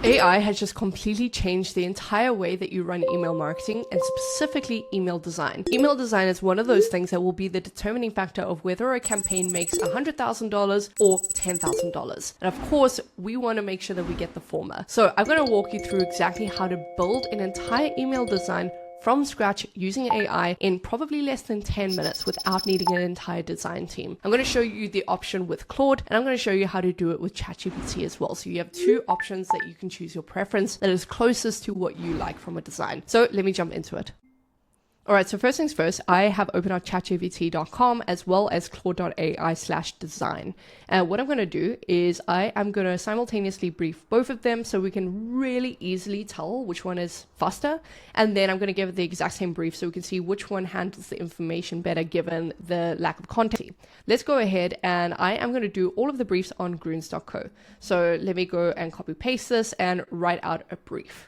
AI has just completely changed the entire way that you run email marketing and specifically email design. Email design is one of those things that will be the determining factor of whether a campaign makes $100,000 or $10,000. And of course, we want to make sure that we get the former. So I'm going to walk you through exactly how to build an entire email design from scratch using AI in probably less than 10 minutes without needing an entire design team. I'm going to show you the option with Claude, and I'm going to show you how to do it with ChatGPT as well. So you have two options that you can choose your preference that is closest to what you like from a design. So let me jump into it. All right, so first things first, I have opened up chatgpt.com as well as claude.ai/design. And what I'm going to do is I am going to simultaneously brief both of them so we can really easily tell which one is faster. And then I'm going to give it the exact same brief so we can see which one handles the information better given the lack of context. Let's go ahead and I am going to do all of the briefs on grunes.co. So let me go and copy paste this and write out a brief.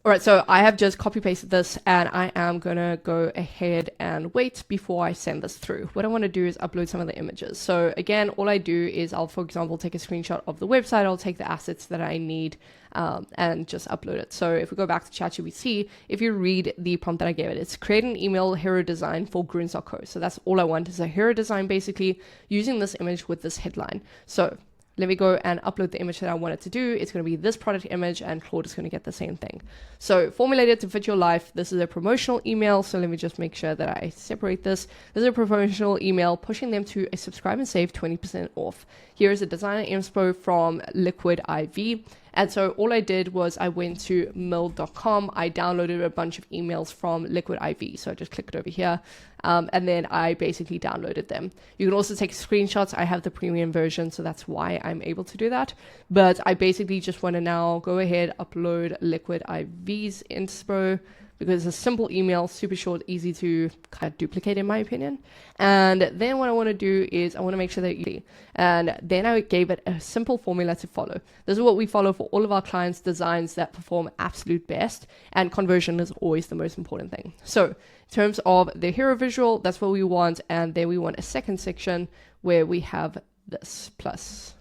All right, so I have just copy pasted this and I am going to go ahead and wait before I send this through. What I want to do is upload some of the images. So again, all I do is I'll, for example, take a screenshot of the website. I'll take the assets that I need and just upload it. So if we go back to ChatGPT, if you read the prompt that I gave it, it's create an email hero design for grunes.co. So that's all I want is a hero design, basically using this image with this headline. So let me go and upload the image that I want it to do. It's going to be this product image and Claude is going to get the same thing. So formulated to fit your life. This is a promotional email. So let me just make sure that I separate this. This is a promotional email pushing them to a subscribe and save 20% off. Here is a designer inspo from Liquid IV. And so all I did was I went to mill.com. I downloaded a bunch of emails from Liquid IV. So I just clicked over here and then I basically downloaded them. You can also take screenshots. I have the premium version, so that's why I'm able to do that. But I basically just want to now go ahead, upload Liquid IV's inspo, because it's a simple email, super short, easy to kind of duplicate in my opinion. And then what I want to do is I want to make sure that you see. And then I gave it a simple formula to follow. This is what we follow for all of our clients' designs that perform absolute best. And conversion is always the most important thing. So in terms of the hero visual, that's what we want. And then we want a second section where we have this plus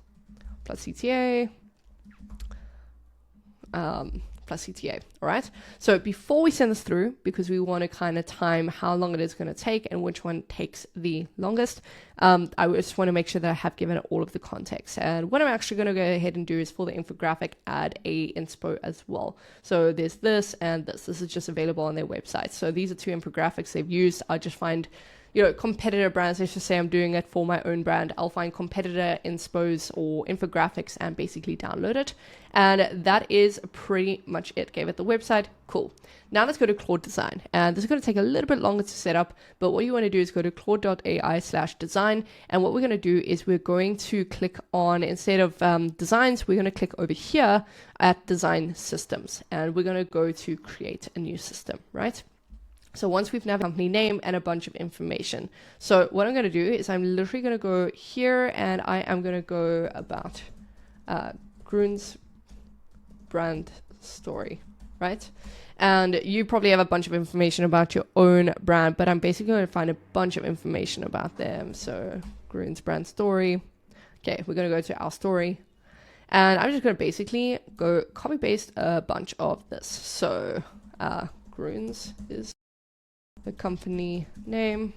CTA. Plus CTA. All right. So before we send this through, because we want to kind of time how long it is going to take and which one takes the longest, I just want to make sure that I have given it all of the context. And what I'm actually going to go ahead and do is for the infographic, add a inspo as well. So there's this and this. This is just available on their website. So these are two infographics they've used. I just find competitor brands, let's just say I'm doing it for my own brand. I'll find competitor inspos or infographics and basically download it. And that is pretty much it. Gave it the website. Cool. Now let's go to Claude Design. And this is going to take a little bit longer to set up, but what you want to do is go to claude.ai/design. And what we're going to do is we're going to click on, instead of designs, we're going to click over here at design systems. And we're going to go to create a new system, right? So once we've navigated company name and a bunch of information. So what I'm going to do is I'm literally going to go here and I am going to go about Grunes brand story, right? And you probably have a bunch of information about your own brand, but I'm basically going to find a bunch of information about them. So Grunes brand story. Okay, we're going to go to our story. And I'm just going to basically go copy paste a bunch of this. So Grunes is the company name,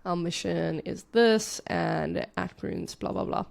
our mission is this, and at Grunes, blah, blah, blah.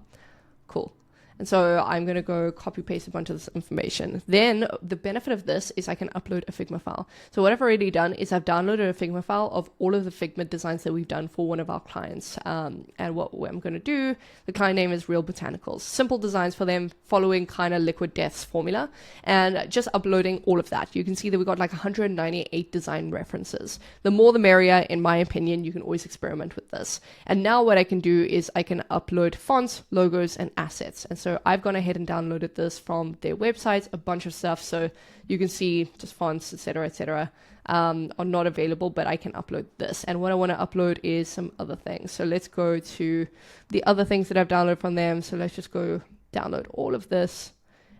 Cool. And so I'm going to go copy paste a bunch of this information. Then the benefit of this is I can upload a Figma file. So what I've already done is I've downloaded a Figma file of all of the Figma designs that we've done for one of our clients. And what I'm going to do, the client name is Real Botanicals. Simple designs for them following kind of Liquid Death's formula and just uploading all of that. You can see that we've got like 198 design references. The more the merrier, in my opinion. You can always experiment with this. And now what I can do is I can upload fonts, logos, and assets. And so I've gone ahead and downloaded this from their website, a bunch of stuff. So you can see just fonts, etc., are not available, but I can upload this. And what I want to upload is some other things. So let's go to the other things that I've downloaded from them. So let's just go download all of this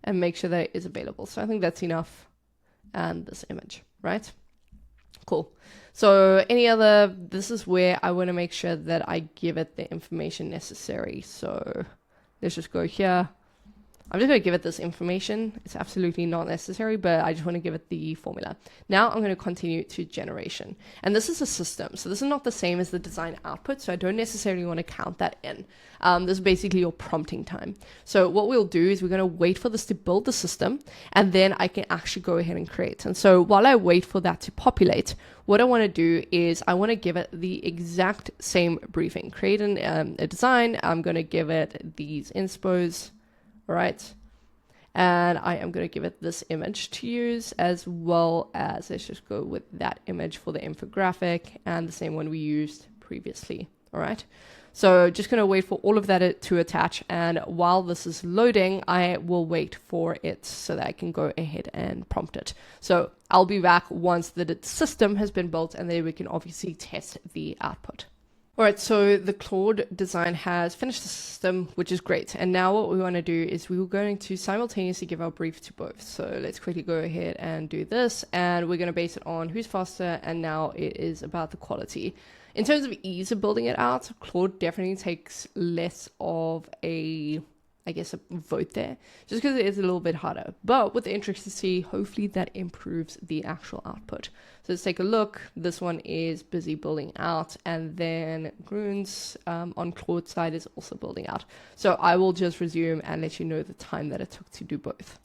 and make sure that it is available. So I think that's enough. And this image, right? Cool. So this is where I want to make sure that I give it the information necessary. So let's just go here. I'm just going to give it this information. It's absolutely not necessary, but I just want to give it the formula. Now I'm going to continue to generation. And this is a system. So this is not the same as the design output. So I don't necessarily want to count that in. This is basically your prompting time. So what we'll do is we're going to wait for this to build the system, and then I can actually go ahead and create. And so while I wait for that to populate, what I want to do is I want to give it the exact same briefing. Create a design. I'm going to give it these inspos. All right. And I am going to give it this image to use, as well as, let's just go with that image for the infographic and the same one we used previously. All right. So just going to wait for all of that to attach. And while this is loading, I will wait for it so that I can go ahead and prompt it. So I'll be back once the system has been built, and then we can obviously test the output. All right, so the Claude design has finished the system, which is great. And now what we want to do is we were going to simultaneously give our brief to both. So let's quickly go ahead and do this. And we're going to base it on who's faster. And now it is about the quality. In terms of ease of building it out, Claude definitely takes less of a vote there, just because it is a little bit harder. But with the intricacy, hopefully that improves the actual output. So let's take a look. This one is busy building out, and then Groon's on Claude's side is also building out. So I will just resume and let you know the time that it took to do both.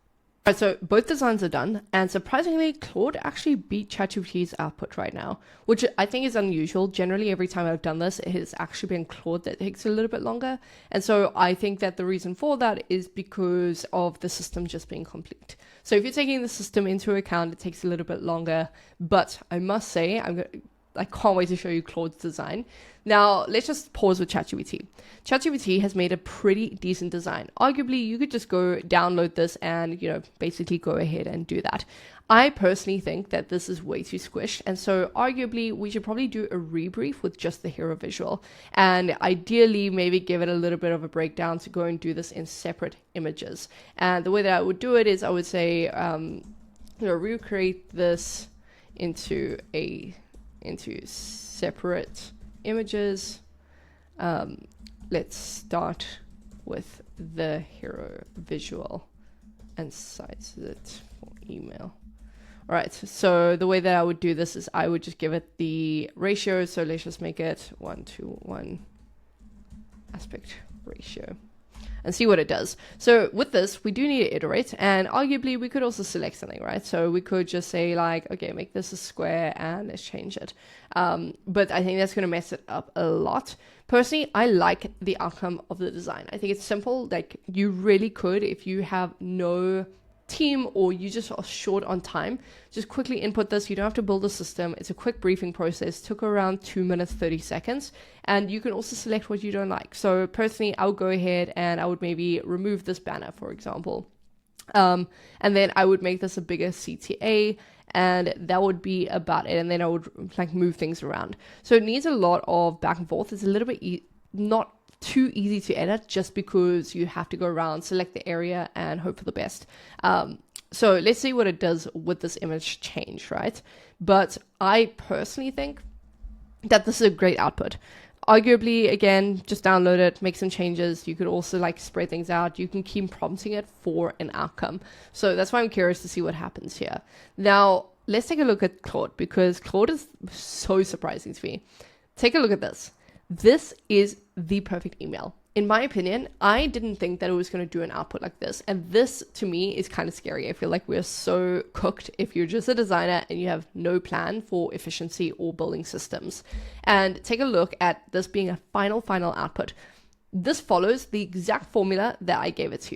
All right, so both designs are done, and surprisingly, Claude actually beat ChatGPT's output right now, which I think is unusual. Generally, every time I've done this, it has actually been Claude that takes a little bit longer. And so I think that the reason for that is because of the system just being complete. So if you're taking the system into account, it takes a little bit longer. But I must say, I can't wait to show you Claude's design. Now, let's just pause with ChatGPT. ChatGPT has made a pretty decent design. Arguably, you could just go download this and, basically go ahead and do that. I personally think that this is way too squished. And so arguably, we should probably do a rebrief with just the hero visual. And ideally, maybe give it a little bit of a breakdown to go and do this in separate images. And the way that I would do it is I would say, recreate this into separate images. Let's start with the hero visual and size it for email. All right, so the way that I would do this is I would just give it the ratio. So let's just make it 1:1 aspect ratio and see what it does. So with this, we do need to iterate, and arguably we could also select something, right? So we could just say like, okay, make this a square and let's change it. But I think that's going to mess it up a lot. Personally, I like the outcome of the design. I think it's simple. Like, you really could, if you have no team or you just are short on time, just quickly input this. You don't have to build a system. It's a quick briefing process. Took around 2 minutes 30 seconds, and you can also select what you don't like. So personally, I would go ahead and I would maybe remove this banner, for example, and then I would make this a bigger CTA, and that would be about it. And then I would move things around. So it needs a lot of back and forth. It's a little bit not too easy to edit, just because you have to go around, select the area, and hope for the best. So let's see what it does with this image change, right? But I personally think that this is a great output. Arguably, again, just download it, make some changes. You could also spread things out. You can keep prompting it for an outcome. So that's why I'm curious to see what happens here. Now, let's take a look at Claude, because Claude is so surprising to me. Take a look at this. This is the perfect email. In my opinion, I didn't think that it was going to do an output like this. And this, to me, is kind of scary. I feel like we're so cooked if you're just a designer and you have no plan for efficiency or building systems. And take a look at this being a final output. This follows the exact formula that I gave it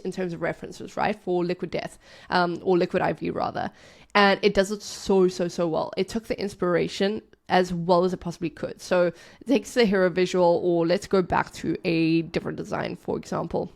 in terms of references, right? For Liquid Death, or Liquid IV rather. And it does it so well. It took the inspiration as well as it possibly could. So it takes the hero visual, or let's go back to a different design, for example.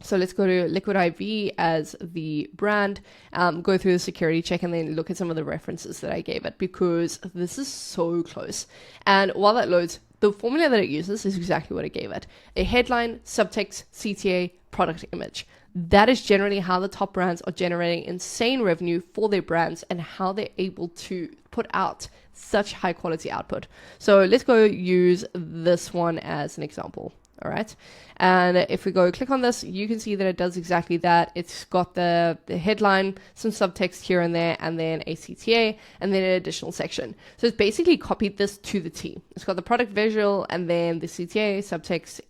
So let's go to Liquid IV as the brand, go through the security check, and then look at some of the references that I gave it, because this is so close. And while that loads, the formula that it uses is exactly what I gave it. A headline, subtext, CTA, product image. That is generally how the top brands are generating insane revenue for their brands, and how they're able to put out such high quality output. So let's go use this one as an example. All right. And if we go click on this, you can see that it does exactly that. It's got the headline, some subtext here and there, and then a CTA, and then an additional section. So it's basically copied this to the T. It's got the product visual and then the CTA, subtext,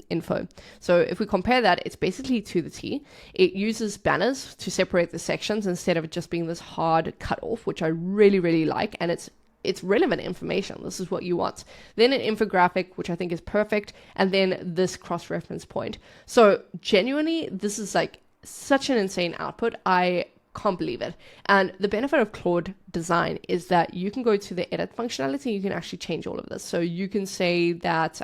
info. So if we compare that, it's basically to the T. It uses banners to separate the sections instead of it just being this hard cutoff, which I really, really like. And it's relevant information. This is what you want. Then an infographic, which I think is perfect. And then this cross-reference point. So genuinely, this is like such an insane output. I can't believe it. And the benefit of Claude Design is that you can go to the edit functionality. You can actually change all of this. So you can say that,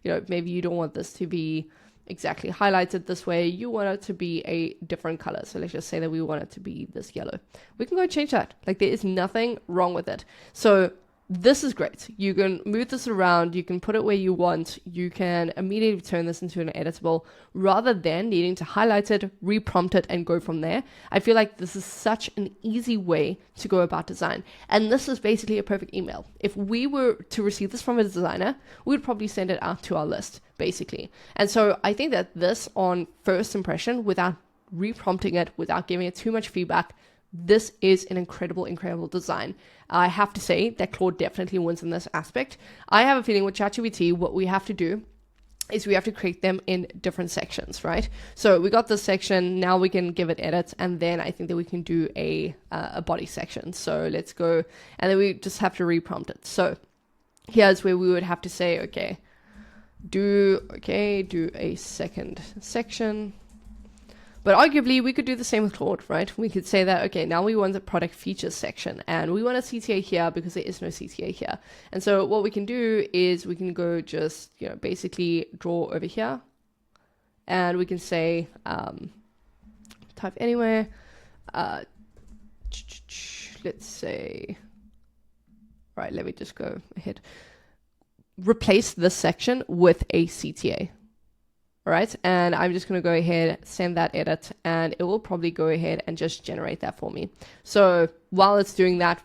maybe you don't want this to be exactly highlighted this way, you want it to be a different color. So let's just say that we want it to be this yellow. We can go change that. Like, there is nothing wrong with it. So this is great. You can move this around, you can put it where you want, you can immediately turn this into an editable rather than needing to highlight it, reprompt it, and go from there. I feel like this is such an easy way to go about design. And this is basically a perfect email. If we were to receive this from a designer, we would probably send it out to our list, basically. And so I think that this, on first impression, without reprompting it, without giving it too much feedback, this is an incredible design. I have to say that Claude definitely wins in this aspect. I have a feeling with ChatGPT, what we have to do is we have to create them in different sections, right? So we got this section, now we can give it edits, and then I think that we can do a body section. So let's go, and then we just have to reprompt it. So here's where we would have to say, do a second section. But arguably, we could do the same with Claude, right? We could say that, okay, now we want the product features section, and we want a CTA here because there is no CTA here. And so what we can do is we can go just, basically draw over here, and we can say, type anywhere, let's say, right, let me just go ahead. Replace this section with a CTA. All right, and I'm just going to go ahead, send that edit, and it will probably go ahead and just generate that for me. So while it's doing that,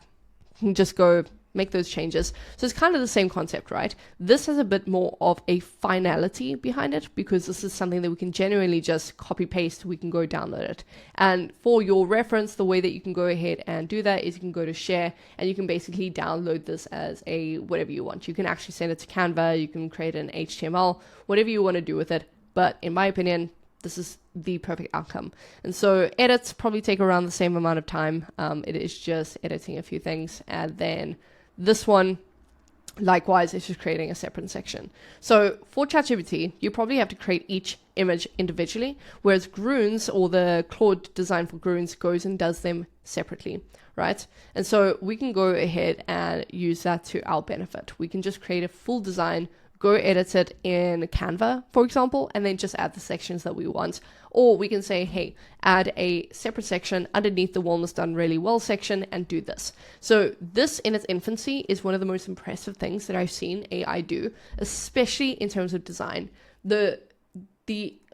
you can just go make those changes. So it's kind of the same concept, right? This has a bit more of a finality behind it because this is something that we can genuinely just copy paste. We can go download it. And for your reference, the way that you can go ahead and do that is you can go to share and you can basically download this as a whatever you want. You can actually send it to Canva. You can create an HTML, whatever you want to do with it. But in my opinion, this is the perfect outcome. And so edits probably take around the same amount of time. It is just editing a few things. And then this one, likewise, is just creating a separate section. So for ChatGPT, you probably have to create each image individually, whereas Groons, or the Claude design for Groons, goes and does them separately, right? And so we can go ahead and use that to our benefit. We can just create a full design, go edit it in Canva, for example, and then just add the sections that we want. Or we can say, hey, add a separate section underneath the Walnut's Done Really Well section and do this. So this in its infancy is one of the most impressive things that I've seen AI do, especially in terms of design. The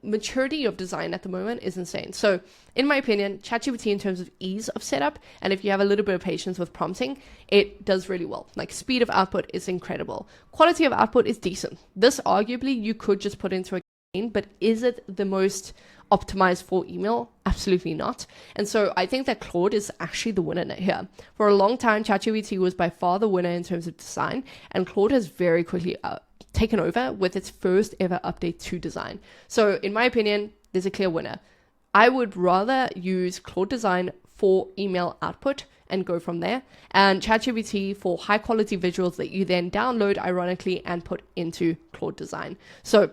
maturity of design at the moment is insane. So in my opinion, ChatGPT, in terms of ease of setup, and if you have a little bit of patience with prompting, it does really well. Like, speed of output is incredible. Quality of output is decent. This arguably you could just put into a campaign, but is it the most optimized for email? Absolutely not. And so I think that Claude is actually the winner here. For a long time, ChatGPT was by far the winner in terms of design, and Claude has very quickly taken over with its first ever update to design. So in my opinion, there's a clear winner. I would rather use Claude Design for email output and go from there, and ChatGPT for high quality visuals that you then download, ironically, and put into Claude Design. So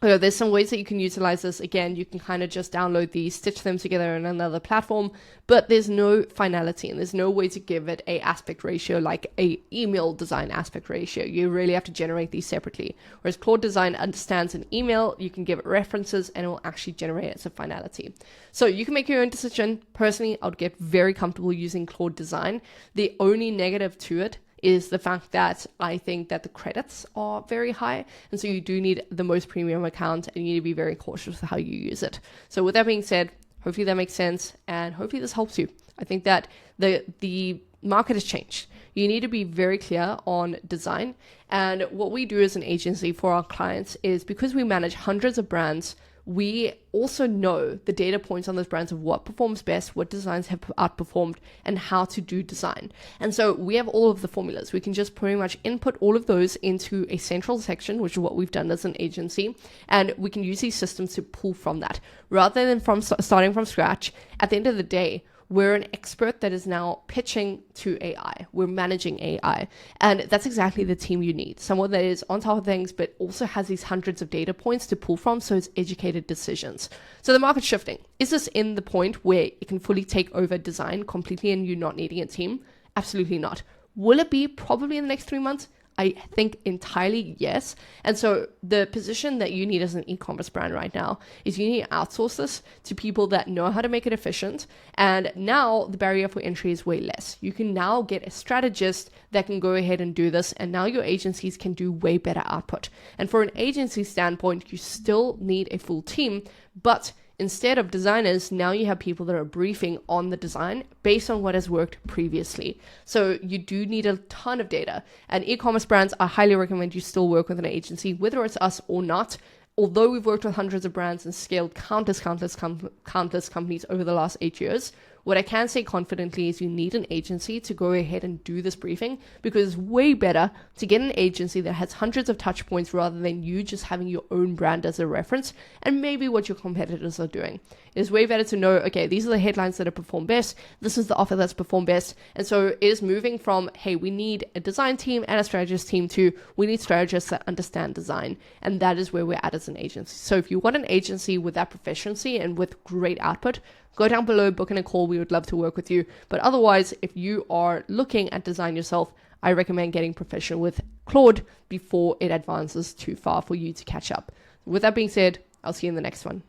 there's some ways that you can utilize this. Again, you can kind of just download these, stitch them together in another platform, but there's no finality and there's no way to give it a aspect ratio like a email design aspect ratio. You really have to generate these separately. Whereas Claude Design understands an email, you can give it references and it will actually generate it as a finality. So you can make your own decision. Personally, I would get very comfortable using Claude Design. The only negative to it is the fact that I think that the credits are very high. And so you do need the most premium account and you need to be very cautious with how you use it. So with that being said, hopefully that makes sense and hopefully this helps you. I think that the market has changed. you need to be very clear on design. And what we do as an agency for our clients is, because we manage hundreds of brands, we also know the data points on those brands of what performs best, what designs have outperformed, and how to do design. And so we have all of the formulas. We can just pretty much input all of those into a central section, which is what we've done as an agency. And we can use these systems to pull from that rather than starting from scratch. At the end of the day, we're an expert that is now pitching to AI. We're managing AI. And that's exactly the team you need. Someone that is on top of things, but also has these hundreds of data points to pull from, so it's educated decisions. So the market's shifting. Is this in the point where it can fully take over design completely and you not needing a team? Absolutely not. Will it be? Probably in the next 3 months. I think entirely yes. And so the position that you need as an e-commerce brand right now is you need to outsource this to people that know how to make it efficient. And now the barrier for entry is way less. You can now get a strategist that can go ahead and do this. And now your agencies can do way better output. And for an agency standpoint, you still need a full team, but instead of designers, now you have people that are briefing on the design based on what has worked previously. So you do need a ton of data. And e-commerce brands, I highly recommend you still work with an agency, whether it's us or not. Although we've worked with hundreds of brands and scaled countless companies over the last 8 years, what I can say confidently is you need an agency to go ahead and do this briefing, because it's way better to get an agency that has hundreds of touch points rather than you just having your own brand as a reference and maybe what your competitors are doing. It is way better to know, okay, these are the headlines that have performed best. This is the offer that's performed best. And so it is moving from, hey, we need a design team and a strategist team to we need strategists that understand design. And that is where we're at as an agency. So if you want an agency with that proficiency and with great output, go down below, book in a call. We would love to work with you. But otherwise, if you are looking at design yourself, I recommend getting professional with Claude before it advances too far for you to catch up. With that being said, I'll see you in the next one.